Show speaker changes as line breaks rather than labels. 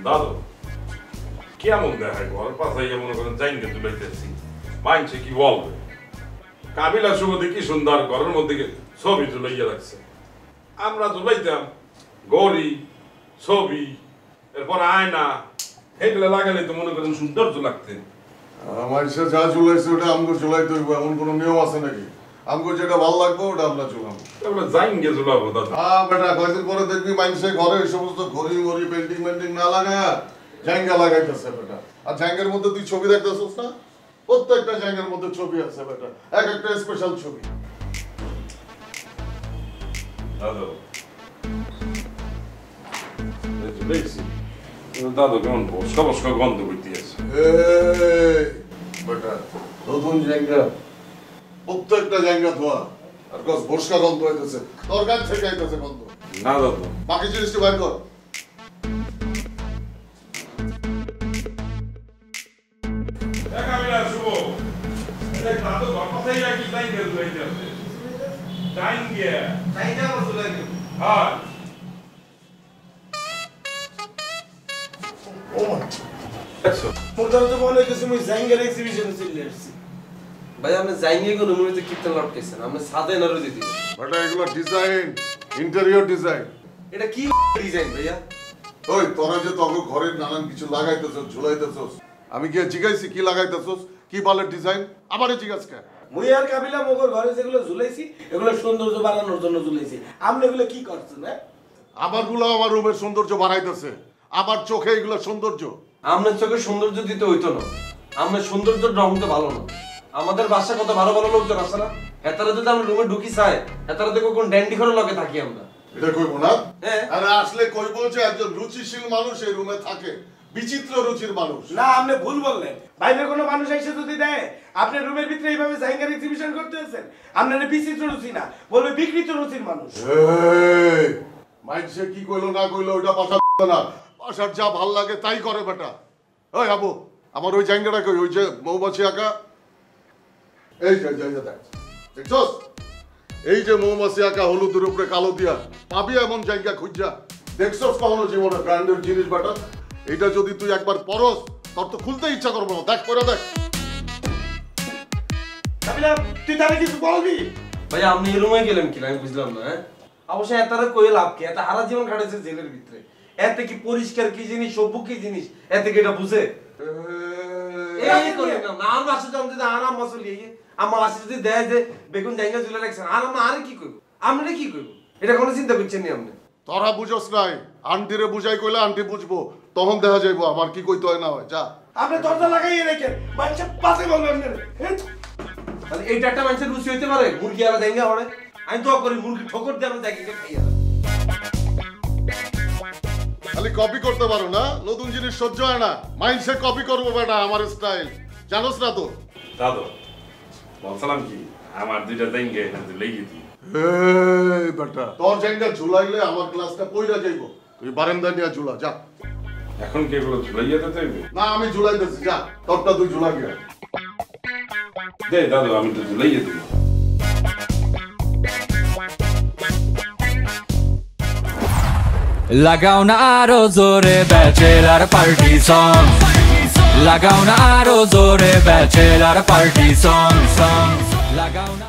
দাদু কেমন দেখায় ঘর পাশাইয়া মনে করেন জাইনকে তুলাইতেছি মাইনছে কি বলবে কাবিলা সুমতি কি সুন্দর ঘরের মধ্যে ছবি তুলাইয়া রাখছে আমরা তুলাইতাম গড়ি ছবি এরপর আয়না এগুলো লাগালে তো মনে করেন সৌন্দর্য লাগতে
আমার সে যা চুলাইছে ওটা আমগো চুলাইতে হইব এমন কোনো নিয়ম আছে নাকি আমগো যেটা ভালো লাগবে ওটা আমরা চুলাবো
আমরা জাইনকে চুলাবো দাদু
বেটা কয়েকদিন পরে দেখবি মানুষের ঘরে এই সমস্ত ঘড়ি ঘড়ি পেন্টিং মেন্টিং না লাগায় জায়গা লাগাইতেছে বেটা আর জায়গার মধ্যে তুই ছবি দেখতেছিস না প্রত্যেকটা জায়গার মধ্যে ছবি আছে বেটা এক একটা স্পেশাল ছবি
দাদু দেখছি দাদু কেমন বসকা বসকা গন্ধ করতে আছে
বেটা নতুন জায়গা প্রত্যেকটা জায়গা ধোয়া আর গছ বর্ষা গন্ধ হইতেছে তোর গাছ থেকে আইতেছে গন্ধ
না দাদু
বাকি জিনিসটা বাইর কর
ভাই আপনি জাইঙ্গে কোন মুভিতে কীর্তন লটকেছেন আপনি সাদে নারু দিদি
বেটা এগুলো ডিজাইন ইন্টেরিয়র ডিজাইন
এটা কি ডিজাইন ভাইয়া
ওই তোরা যে তোর ঘরের নানান কিছু লাগাইতেছস ঝুলাইতেছস আমি কি জিগাইছি কি লাগাইতেছস কি বালের ডিজাইন আমারে জিজ্ঞাস কে
মুই আর কাবিলা মোগর ঘরে যেগুলো ঝুলাইছি এগুলো সৌন্দর্য বাড়ানোর জন্য ঝুলাইছি আপনি এগুলো কি করছেন হ্যাঁ
আমারগুলো আমার রুমের সৌন্দর্য বাড়াইতেছে আমার চোখে এগুলো সৌন্দর্য
আপনার চোখে সৌন্দর্য দিতে হইতো না আপনার সৌন্দর্যের রং তো ভালো না আমাদের বাসা কত ভালো ভালো লোকজন আছে না হেতারা যদি আমরা রুমে ঢুকি চাই হেতারা দেখো কোন ড্যান্ডি ঘরের লগে থাকি আমরা
এটা কইব না
হ্যাঁ
আরে আসলে কইব যে একজন রুচিশীল মানুষ এই রুমে থাকে বিচিত্র রুচির মানুষ
না আপনি ভুল বললেন বাইরে কোনো মানুষ এসে যদি দেয় আপনি রুমের ভিতরে এইভাবে জায়গার এক্সিবিশন করতে আছেন আপনার বিচিত্র রুচি না বলবে বিকৃত রুচির মানুষ
এই মাইন্ডসে কি কইলো না কইলো ওটা পাশা না পাশার যা ভাল লাগে তাই করে বেটা ওই আবু আমার ওই জায়গাটা কই ওই যে মৌমাছি আঁকা এই যে দেখ দেখছস এই যে মৌমাছি আঁকা হলুদের উপরে কালো দিয়া পাবি এমন জায়গা খুঁজা দেখছস কখনো জীবনে ব্র্যান্ডের জিনিস বেটা এটা যদি তুই একবার পরস তোর তো খুলতে ইচ্ছা করবো না দেখ করে দেখ
কাবিলা তুই তারে কিছু বলবি
ভাই আপনি এই রুমে গেলেন কি আমি বুঝলাম না হ্যাঁ অবশ্যই এতারে কই লাভ কি এত হারা জীবন কাটাইছে জেলের ভিতরে এতে কি পরিষ্কার কি জিনিস সভ্য কি জিনিস এতে কি এটা বুঝে এই করি না আর মাসে জম যদি আরাম মাসুলি আমার মাসে যদি দেয় যে বেগুন জায়গা ঝুলে রাখছেন আর আমরা আর কি করব আমরা কি করব এটা কোনো চিন্তা করছেন না আপনি
তোরা বুঝোস নাই আন্টিরে বুঝাই কইলে আন্টি বুঝবো তখন দেখা যাইবো আমার কি কইতে হয় না হয় যা
আপনি দরজা লাগাইয়ে রাখেন মানুষ পাশে বলবেন
তাহলে এইটা একটা মানুষের রুচি হইতে পারে মুরগি আর জায়গা হড়ে আমি তো করি মুরগি ঠোকর দিয়ে আমরা জায়গাকে খাইয়া
খালি কপি করতে পারো না নতুন জিনিস সহ্য হয় না মাইন্ডসেট কপি করবো বেটা আমার স্টাইল জানোস না তো
দাদু বলছিলাম কি আমার দুইটা জাইনকে এখানে লেগে দিই
এই বেটা তোর জায়গা ঝুলাইলে আমার ক্লাসটা পইরা যাইবো তুই বারান্দা নিয়ে ঝুলা যা
এখন কি এগুলো ঝুলাইয়া দিতে হইবে
না আমি ঝুলাইতেছি যা তোরটা তুই ঝুলা গিয়া
দে দাদু আমি তো ঝুলাইয়া দিই
লাগাও না আরো জোরে ব্যাচেলার পার্টি সং লাগাও না আরো জোরে ব্যাচেলার পার্টি সং লাগাও না